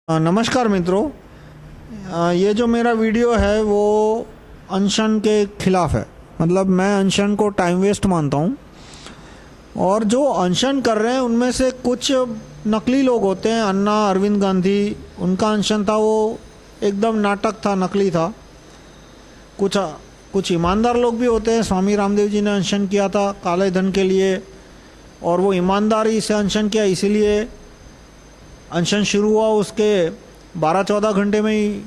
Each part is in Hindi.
नमस्कार मित्रों। ये जो मेरा वीडियो है वो अनशन के खिलाफ है। मतलब मैं अनशन को टाइम वेस्ट मानता हूँ, और जो अनशन कर रहे हैं उनमें से कुछ नकली लोग होते हैं। अन्ना अरविंद गांधी, उनका अनशन था वो एकदम नाटक था, नकली था। कुछ ईमानदार लोग भी होते हैं। स्वामी रामदेव जी ने अनशन किया था काले धन के लिए, और वो ईमानदारी से अनशन किया, इसीलिए अनशन शुरू हुआ। उसके 12-14 घंटे में ही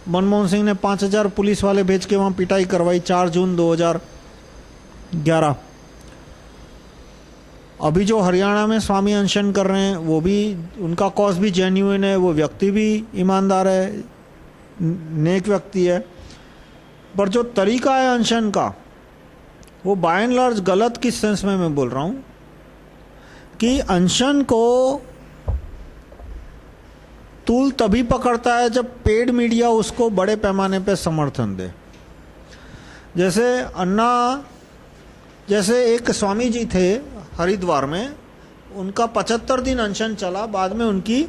मनमोहन सिंह ने 5000 पुलिस वाले भेज के वहाँ पिटाई करवाई 4 जून 2011। अभी जो हरियाणा में स्वामी अनशन कर रहे हैं वो भी, उनका कॉज भी जेन्युइन है, वो व्यक्ति भी ईमानदार है, नेक व्यक्ति है। पर जो तरीका है अनशन का वो बाय एंड लार्ज गलत। किस सेंस में मैं बोल रहा हूँ कि अनशन को तूल तभी पकड़ता है जब पेड मीडिया उसको बड़े पैमाने पे समर्थन दे। जैसे एक स्वामी जी थे हरिद्वार में, उनका 75 दिन अनशन चला। बाद में उनकी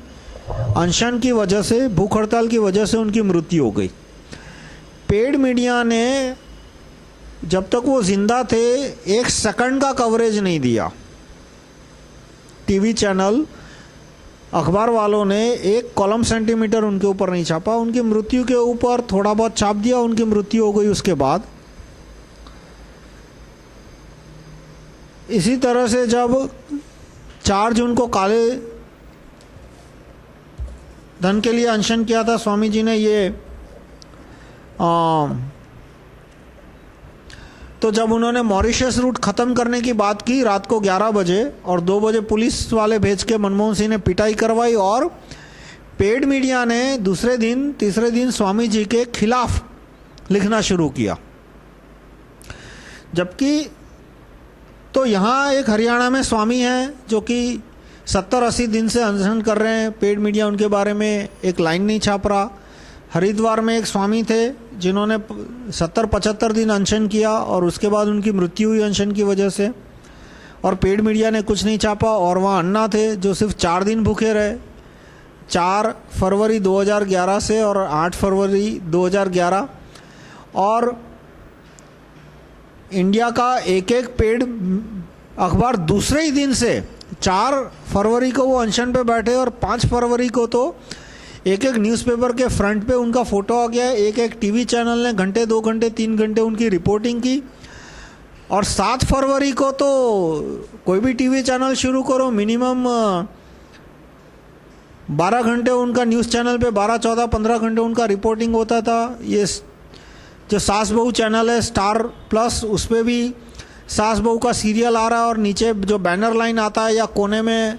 अनशन की वजह से, भूख हड़ताल की वजह से उनकी मृत्यु हो गई। पेड मीडिया ने जब तक वो जिंदा थे 1 सेकंड का कवरेज नहीं दिया। टीवी चैनल, अखबार वालों ने 1 कॉलम सेंटीमीटर उनके ऊपर नहीं छापा। उनकी मृत्यु के ऊपर थोड़ा बहुत छाप दिया, उनकी मृत्यु हो गई उसके बाद। इसी तरह से जब 4 जून को काले धन के लिए अनशन किया था स्वामी जी ने, तो जब उन्होंने मॉरिशस रूट ख़त्म करने की बात की रात को 11 बजे, और 2 बजे पुलिस वाले भेज के मनमोहन सिंह ने पिटाई करवाई, और पेड मीडिया ने दूसरे दिन, तीसरे दिन स्वामी जी के खिलाफ लिखना शुरू किया। जबकि तो यहाँ एक हरियाणा में स्वामी हैं जो कि 70-80 दिन से अनशन कर रहे हैं, पेड मीडिया उनके बारे में एक लाइन नहीं छाप रहा। हरिद्वार में एक स्वामी थे जिन्होंने 70-75 दिन अनशन किया, और उसके बाद उनकी मृत्यु हुई अनशन की वजह से, और पेड मीडिया ने कुछ नहीं छापा। और वहाँ अन्ना थे जो सिर्फ 4 दिन भूखे रहे, 4 फरवरी 2011 से और 8 फरवरी 2011। और इंडिया का एक पेड अखबार दूसरे ही दिन से 4 फरवरी को वो अनशन पे बैठे, और 5 फरवरी को तो एक न्यूज़पेपर के फ्रंट पे उनका फोटो आ गया। एक टीवी चैनल ने घंटे, 2 घंटे, 3 घंटे उनकी रिपोर्टिंग की। और 7 फरवरी को तो कोई भी टीवी चैनल शुरू करो, मिनिमम 12 घंटे उनका न्यूज़ चैनल पे, 12, 14, 15 घंटे उनका रिपोर्टिंग होता था। ये जो सास बहू चैनल है स्टार प्लस, उस पर भी सास बहू का सीरियल आ रहा है, और नीचे जो बैनर लाइन आता है या कोने में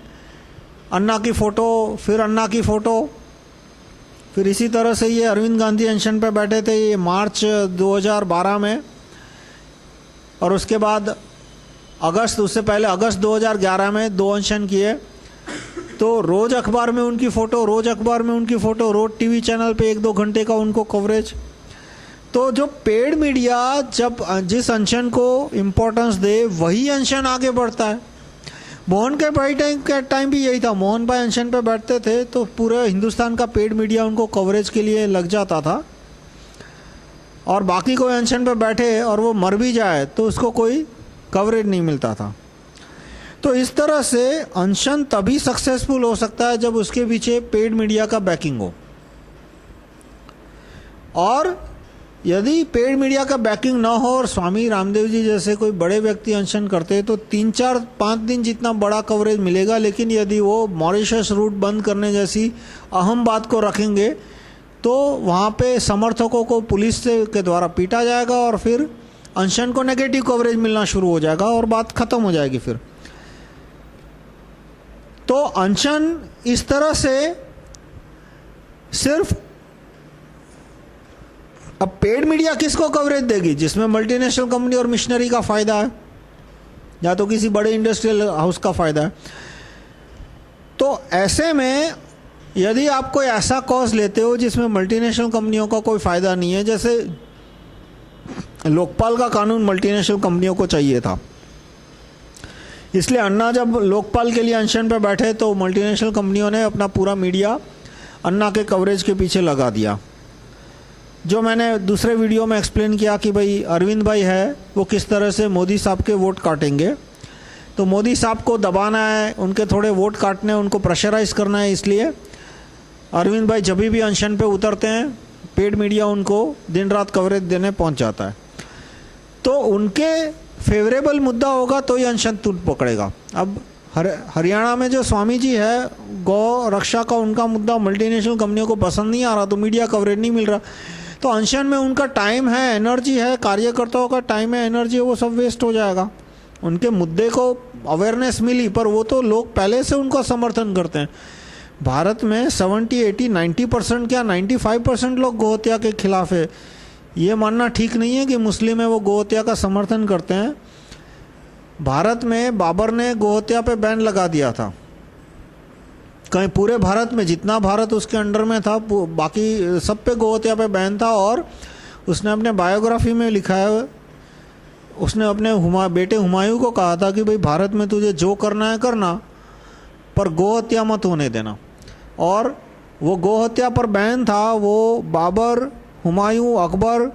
अन्ना की फ़ोटो, फिर अन्ना की फ़ोटो। फिर इसी तरह से ये अरविंद गांधी अनशन पे बैठे थे, ये मार्च 2012 में, और उसके बाद अगस्त, उससे पहले अगस्त 2011 में 2 अनशन किए। तो रोज़ अखबार में उनकी फ़ोटो, रोज़ अखबार में उनकी फ़ोटो, रोज़ टीवी चैनल पे 1-2 घंटे का उनको कवरेज। तो जो पेड मीडिया जब जिस अनशन को इम्पोर्टेंस दे, वही अनशन आगे बढ़ता है। मोहन के भाई टाइम भी यही था। मोहन भाई अनशन पे बैठते थे तो पूरे हिंदुस्तान का पेड मीडिया उनको कवरेज के लिए लग जाता था, और बाकी कोई अनशन पे बैठे और वो मर भी जाए तो उसको कोई कवरेज नहीं मिलता था। तो इस तरह से अनशन तभी सक्सेसफुल हो सकता है जब उसके पीछे पेड मीडिया का बैकिंग हो। और यदि पेड मीडिया का बैकिंग ना हो और स्वामी रामदेव जी जैसे कोई बड़े व्यक्ति अनशन करते हैं तो 3-4-5 दिन जितना बड़ा कवरेज मिलेगा। लेकिन यदि वो मॉरिशस रूट बंद करने जैसी अहम बात को रखेंगे तो वहाँ पे समर्थकों को पुलिस के द्वारा पीटा जाएगा, और फिर अनशन को नेगेटिव कवरेज मिलना शुरू हो जाएगा और बात ख़त्म हो जाएगी फिर। तो अनशन इस तरह से सिर्फ, अब पेड मीडिया किसको कवरेज देगी? जिसमें मल्टीनेशनल कंपनी और मिशनरी का फ़ायदा है, या तो किसी बड़े इंडस्ट्रियल हाउस का फ़ायदा है। तो ऐसे में यदि आप कोई ऐसा कॉज लेते हो जिसमें मल्टीनेशनल कंपनियों का कोई फ़ायदा नहीं है, जैसे लोकपाल का कानून मल्टीनेशनल कंपनियों को चाहिए था, इसलिए अन्ना जब लोकपाल के लिए अनशन पर बैठे तो मल्टीनेशनल कंपनियों ने अपना पूरा मीडिया अन्ना के कवरेज के पीछे लगा दिया। जो मैंने दूसरे वीडियो में एक्सप्लेन किया कि भाई अरविंद भाई है वो किस तरह से मोदी साहब के वोट काटेंगे, तो मोदी साहब को दबाना है, उनके थोड़े वोट काटने, उनको प्रेशराइज करना है, इसलिए अरविंद भाई जब भी अनशन पे उतरते हैं पेड मीडिया उनको दिन रात कवरेज देने पहुंच जाता है। तो उनके फेवरेबल मुद्दा होगा तो ये अनशन टूट पकड़ेगा। अब हरियाणा में जो स्वामी जी है गौ रक्षा का, उनका मुद्दा मल्टीनेशनल कंपनियों को पसंद नहीं आ रहा, तो मीडिया कवरेज नहीं मिल रहा, तो अनशन में उनका टाइम है, एनर्जी है, कार्यकर्ताओं का टाइम है, एनर्जी है, वो सब वेस्ट हो जाएगा। उनके मुद्दे को अवेयरनेस मिली पर वो तो लोग पहले से उनका समर्थन करते हैं। भारत में 70, 80, 90% क्या 95% लोग गोहत्या के खिलाफ है। ये मानना ठीक नहीं है कि मुस्लिम है वो गोहत्या का समर्थन करते हैं। भारत में बाबर ने गोहत्या पे बैन लगा दिया था, कहीं पूरे भारत में जितना भारत उसके अंडर में था बाकी सब पे गोहत्या पे बैन था। और उसने अपने बायोग्राफी में लिखा है, उसने अपने बेटे हुमायूं को कहा था कि भाई भारत में तुझे जो करना है करना पर गोहत्या मत होने देना। और वो गोहत्या पर बैन था, वो बाबर, हुमायूं, अकबर,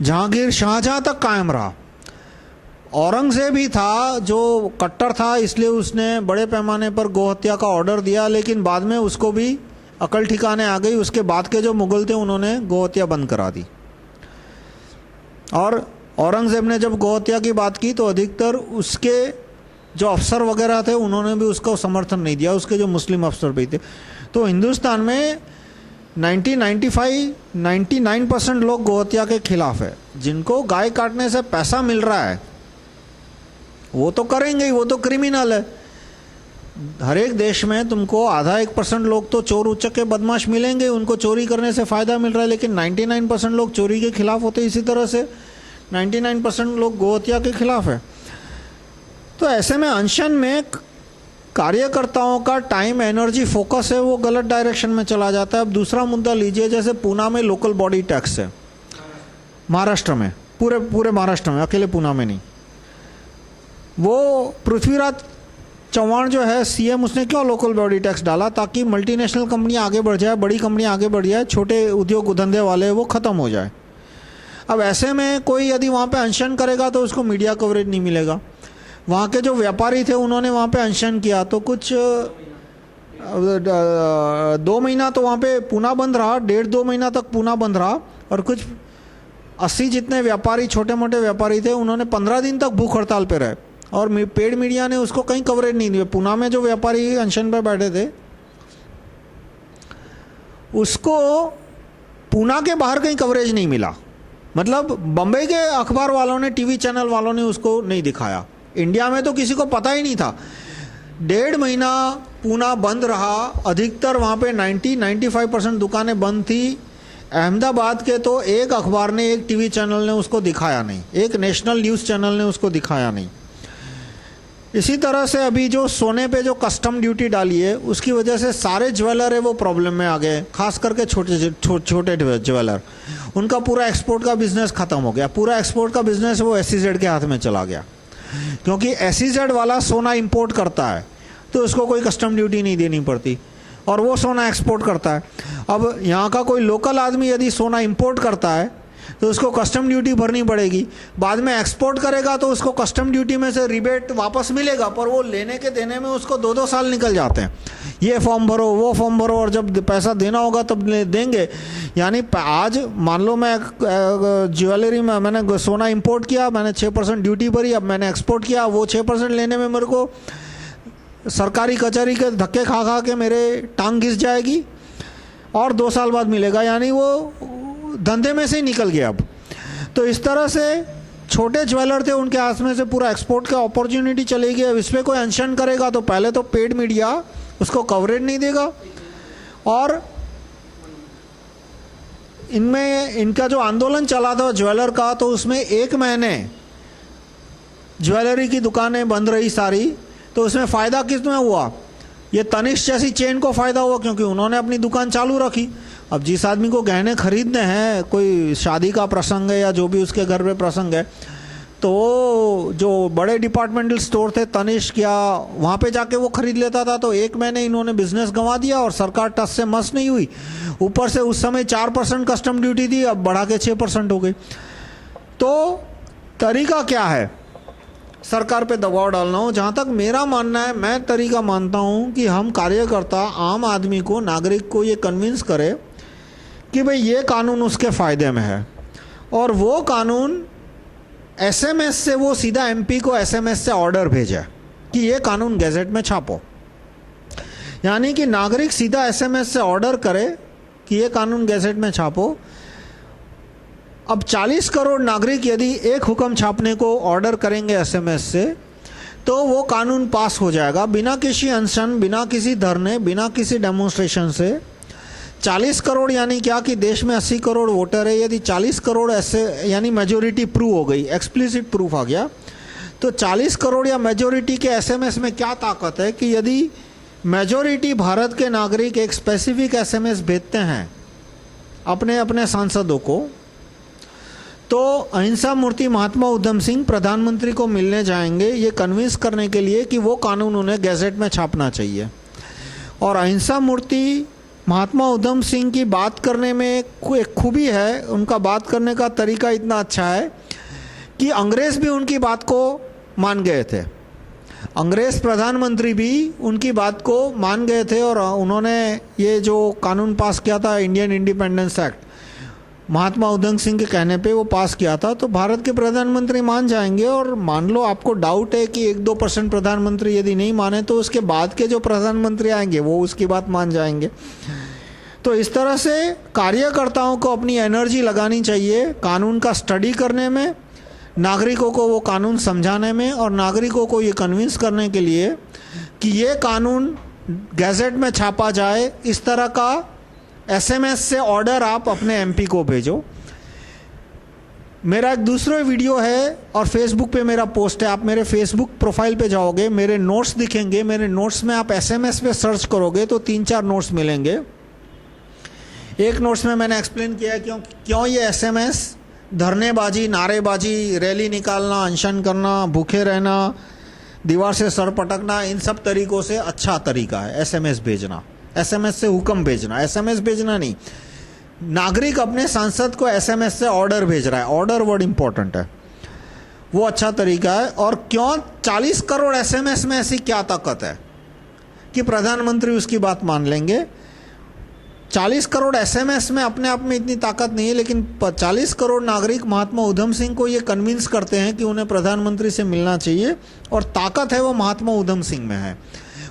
जहांगीर, शाहजहां तक कायम रहा। औरंगजेब ही था जो कट्टर था, इसलिए उसने बड़े पैमाने पर गोहत्या का ऑर्डर दिया, लेकिन बाद में उसको भी अकल ठिकाने आ गई। उसके बाद के जो मुगल थे उन्होंने गोहत्या बंद करा दी। और औरंगजेब ने जब गोहत्या की बात की तो अधिकतर उसके जो अफसर वगैरह थे उन्होंने भी उसका समर्थन नहीं दिया, उसके जो मुस्लिम अफसर भी थे। तो हिंदुस्तान में 99% लोग गोहत्या के खिलाफ है। जिनको गाय काटने से पैसा मिल रहा है वो तो करेंगे ही, वो तो क्रिमिनल है। हर एक देश में तुमको आधा 1% लोग तो चोर उचक्के बदमाश मिलेंगे, उनको चोरी करने से फ़ायदा मिल रहा है, लेकिन 99% लोग चोरी के खिलाफ होते। इसी तरह से 99% लोग गोहत्या के खिलाफ है। तो ऐसे में अनशन में कार्यकर्ताओं का टाइम, एनर्जी, फोकस है वो गलत डायरेक्शन में चला जाता है। अब दूसरा मुद्दा लीजिए, जैसे पूना में लोकल बॉडी टैक्स है, महाराष्ट्र में, पूरे महाराष्ट्र में, अकेले पूना में नहीं। वो पृथ्वीराज चौहान जो है सीएम, उसने क्यों लोकल बॉडी टैक्स डाला? ताकि मल्टीनेशनल कंपनियां आगे बढ़ जाए, बड़ी कंपनियां आगे बढ़ जाए, छोटे उद्योग धंधे वाले वो ख़त्म हो जाए। अब ऐसे में कोई यदि वहाँ पे अनशन करेगा तो उसको मीडिया कवरेज नहीं मिलेगा। वहाँ के जो व्यापारी थे उन्होंने वहाँ पे अनशन किया तो कुछ 2 महीना तो वहाँ पे पूना बंद रहा, 1.5-2 महीना तक पूना बंद रहा। और कुछ 80 जितने व्यापारी, छोटे मोटे व्यापारी थे, उन्होंने 15 दिन तक भूख हड़ताल पे रहे और पेड मीडिया ने उसको कहीं कवरेज नहीं दिया। पूना में जो व्यापारी अनशन पे बैठे थे उसको पूना के बाहर कहीं कवरेज नहीं मिला। मतलब बम्बई के अखबार वालों ने, टीवी चैनल वालों ने उसको नहीं दिखाया। इंडिया में तो किसी को पता ही नहीं था। 1.5 महीना पूना बंद रहा, अधिकतर वहाँ पे 90-95% दुकानें बंद थी। अहमदाबाद के तो एक अखबार ने, एक टीवी चैनल ने उसको दिखाया नहीं, एक नेशनल न्यूज़ चैनल ने उसको दिखाया नहीं। इसी तरह से अभी जो सोने पे जो कस्टम ड्यूटी डाली है उसकी वजह से सारे ज्वेलर है वो प्रॉब्लम में आ गए, खास करके छोटे ज्वेलर। उनका पूरा एक्सपोर्ट का बिजनेस ख़त्म हो गया। पूरा एक्सपोर्ट का बिजनेस वो SEZ के हाथ में चला गया, क्योंकि SEZ वाला सोना इंपोर्ट करता है तो उसको कोई कस्टम ड्यूटी नहीं देनी पड़ती और वो सोना एक्सपोर्ट करता है। अब यहाँ का कोई लोकल आदमी यदि सोना इंपोर्ट करता है तो उसको कस्टम ड्यूटी भरनी पड़ेगी। बाद में एक्सपोर्ट करेगा तो उसको कस्टम ड्यूटी में से रिबेट वापस मिलेगा, पर वो लेने के देने में उसको 2-2 साल निकल जाते हैं। ये फॉर्म भरो, वो फॉर्म भरो, और जब पैसा देना होगा तब देंगे। यानी आज मान लो मैं ज्वेलरी में मैंने सोना इंपोर्ट किया, मैंने 6% ड्यूटी भरी, अब मैंने एक्सपोर्ट किया, वो 6% लेने में मेरे को सरकारी कचहरी के धक्के खा खा के मेरे टांग घिस जाएगी और 2 साल बाद मिलेगा। यानी वो धंधे में से ही निकल गया। अब तो इस तरह से छोटे ज्वेलर थे, उनके हाथ में से पूरा एक्सपोर्ट का अपॉर्चुनिटी चली गई। अब इस पर कोई अनशन करेगा तो पहले तो पेड मीडिया उसको कवरेज नहीं देगा, और इनमें इनका जो आंदोलन चला था ज्वेलर का, तो उसमें 1 महीने ज्वेलरी की दुकानें बंद रही सारी। तो उसमें फ़ायदा किसमें हुआ? ये तनिष्क जैसी चेन को फ़ायदा हुआ, क्योंकि उन्होंने अपनी दुकान चालू रखी। अब जिस आदमी को गहने खरीदने हैं, कोई शादी का प्रसंग है या जो भी उसके घर पे प्रसंग है, तो जो बड़े डिपार्टमेंटल स्टोर थे तनिष्क या वहाँ पे जाके वो खरीद लेता था, तो 1 महीने इन्होंने बिजनेस गंवा दिया और सरकार टस से मस नहीं हुई। ऊपर से उस समय 4% कस्टम ड्यूटी थी, अब बढ़ा के 6% हो गई। तो तरीका क्या है? सरकार पे दबाव डालना हो। जहाँ तक मेरा मानना है, मैं तरीका मानता हूँ कि हम कार्यकर्ता आम आदमी को, नागरिक को ये कन्विंस करें कि भाई ये कानून उसके फ़ायदे में है, और वो कानून एसएमएस से वो सीधा एमपी को एसएमएस से ऑर्डर भेजे कि ये कानून गैजेट में छापो। यानी कि नागरिक सीधा एसएमएस से ऑर्डर करे कि ये कानून गैजेट में छापो। अब 40 करोड़ नागरिक यदि एक हुक्म छापने को ऑर्डर करेंगे एसएमएस से, तो वो कानून पास हो जाएगा बिना किसी अनशन, बिना किसी धरने, बिना किसी डेमोन्स्ट्रेशन से। 40 करोड़ यानी क्या कि देश में 80 करोड़ वोटर है। यदि 40 करोड़ ऐसे यानी मेजोरिटी प्रूव हो गई, एक्सप्लिसिट प्रूफ आ गया, तो 40 करोड़ या मेजोरिटी के एसएमएस में क्या ताकत है कि यदि मेजोरिटी भारत के नागरिक एक स्पेसिफिक एसएमएस भेजते हैं अपने अपने सांसदों को, तो अहिंसा मूर्ति महात्मा उधम सिंह प्रधानमंत्री को मिलने जाएंगे ये कन्विंस करने के लिए कि वो कानून उन्हें गैजेट में छापना चाहिए। और अहिंसा मूर्ति महात्मा उधम सिंह की बात करने में एक खूबी है, उनका बात करने का तरीका इतना अच्छा है कि अंग्रेज़ भी उनकी बात को मान गए थे। अंग्रेज़ प्रधानमंत्री भी उनकी बात को मान गए थे और उन्होंने ये जो कानून पास किया था, इंडियन इंडिपेंडेंस एक्ट, महात्मा उधम सिंह के कहने पे वो पास किया था। तो भारत के प्रधानमंत्री मान जाएंगे। और मान लो आपको डाउट है कि 1-2% प्रधानमंत्री यदि नहीं माने, तो उसके बाद के जो प्रधानमंत्री आएंगे वो उसकी बात मान जाएंगे। तो इस तरह से कार्यकर्ताओं को अपनी एनर्जी लगानी चाहिए कानून का स्टडी करने में, नागरिकों को वो कानून समझाने में, और नागरिकों को ये कन्विंस करने के लिए कि ये कानून गैजेट में छापा जाए। इस तरह का एसएमएस से ऑर्डर आप अपने एमपी को भेजो। मेरा एक दूसरा वीडियो है और फेसबुक पे मेरा पोस्ट है। आप मेरे फेसबुक प्रोफाइल पे जाओगे, मेरे नोट्स दिखेंगे। मेरे नोट्स में आप एसएमएस पे सर्च करोगे तो 3-4 नोट्स मिलेंगे। एक नोट्स में मैंने एक्सप्लेन किया क्यों ये एसएमएस धरनेबाजी, नारेबाजी, रैली निकालना, अनशन करना, भूखे रहना, दीवार से सर पटकना, इन सब तरीकों से अच्छा तरीका है एसएमएस भेजना। एसएमएस से हुक्म भेजना, एसएमएस भेजना नहीं। नागरिक अपने सांसद को एसएमएस से ऑर्डर भेज रहा है, ऑर्डर वर्ड इंपॉर्टेंट है, वो अच्छा तरीका है। और क्यों 40 करोड़ एसएमएस में ऐसी क्या ताकत है कि प्रधानमंत्री उसकी बात मान लेंगे? 40 करोड़ एसएमएस में अपने आप में इतनी ताकत नहीं है, लेकिन 40 करोड़ नागरिक महात्मा उधम सिंह को ये कन्विंस करते हैं कि उन्हें प्रधानमंत्री से मिलना चाहिए, और ताकत है वो महात्मा उधम सिंह में है।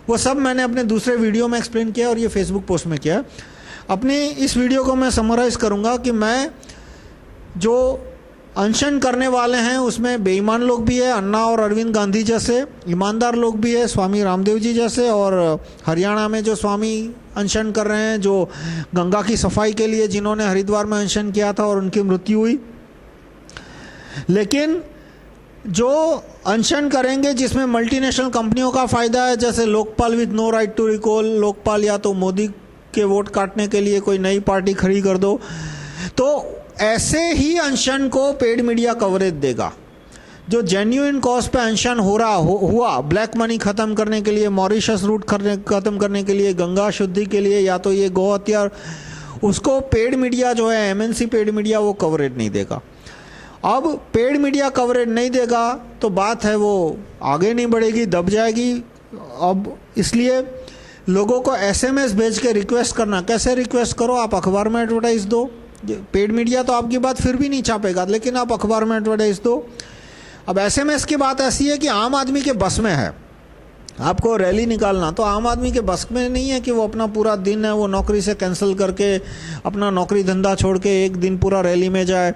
वो सब मैंने अपने दूसरे वीडियो में एक्सप्लेन किया और ये फेसबुक पोस्ट में किया। अपनी इस वीडियो को मैं समराइज़ करूँगा कि मैं जो अनशन करने वाले हैं उसमें बेईमान लोग भी है, अन्ना और अरविंद गांधी जैसे, ईमानदार लोग भी है, स्वामी रामदेव जी जैसे, और हरियाणा में जो स्वामी अनशन कर रहे हैं, जो गंगा की सफाई के लिए जिन्होंने हरिद्वार में अनशन किया था और उनकी मृत्यु हुई। लेकिन जो अनशन करेंगे जिसमें मल्टीनेशनल कंपनियों का फ़ायदा है, जैसे Lokpal with no right to recall, Lokpal या तो मोदी के वोट काटने के लिए कोई नई पार्टी खड़ी कर दो, तो ऐसे ही अनशन को पेड मीडिया कवरेज देगा। जो जेन्युइन कॉज पे अनशन हुआ, ब्लैक मनी ख़त्म करने के लिए, मॉरिशस रूट ख़त्म करने के लिए, गंगा शुद्धि के लिए, या तो ये गौ हत्या, उसको पेड मीडिया जो है एमएनसी पेड मीडिया वो कवरेज नहीं देगा। अब पेड मीडिया कवरेज नहीं देगा तो बात है वो आगे नहीं बढ़ेगी, दब जाएगी। अब इसलिए लोगों को एसएमएस भेज के रिक्वेस्ट करना, कैसे रिक्वेस्ट करो? आप अखबार में एडवर्टाइज दो। पेड मीडिया तो आपकी बात फिर भी नहीं छापेगा, लेकिन आप अखबार में एडवर्टाइज दो। अब एसएमएस की बात ऐसी है कि आम आदमी के बस में है। आपको रैली निकालना तो आम आदमी के बस में नहीं है कि वो अपना पूरा दिन है वो नौकरी से कैंसिल करके अपना नौकरी धंधा छोड़ के एक दिन पूरा रैली में जाए।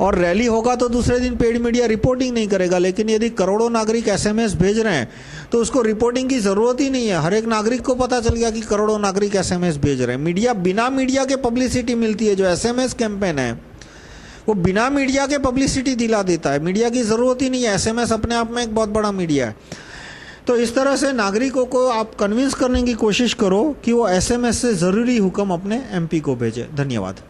और रैली होगा तो दूसरे दिन पेड मीडिया रिपोर्टिंग नहीं करेगा। लेकिन यदि करोड़ों नागरिक एसएमएस भेज रहे हैं तो उसको रिपोर्टिंग की ज़रूरत ही नहीं है। हर एक नागरिक को पता चल गया कि करोड़ों नागरिक एसएमएस भेज रहे हैं। मीडिया, बिना मीडिया के पब्लिसिटी मिलती है। जो एसएमएस कैंपेन है वो बिना मीडिया के पब्लिसिटी दिला देता है। मीडिया की ज़रूरत ही नहीं है। एसएमएस अपने आप में एक बहुत बड़ा मीडिया है। तो इस तरह से नागरिकों को आप कन्विंस करने की कोशिश करो कि वो एसएमएस से ज़रूरी हुक्म अपने एमपी को भेजें। धन्यवाद।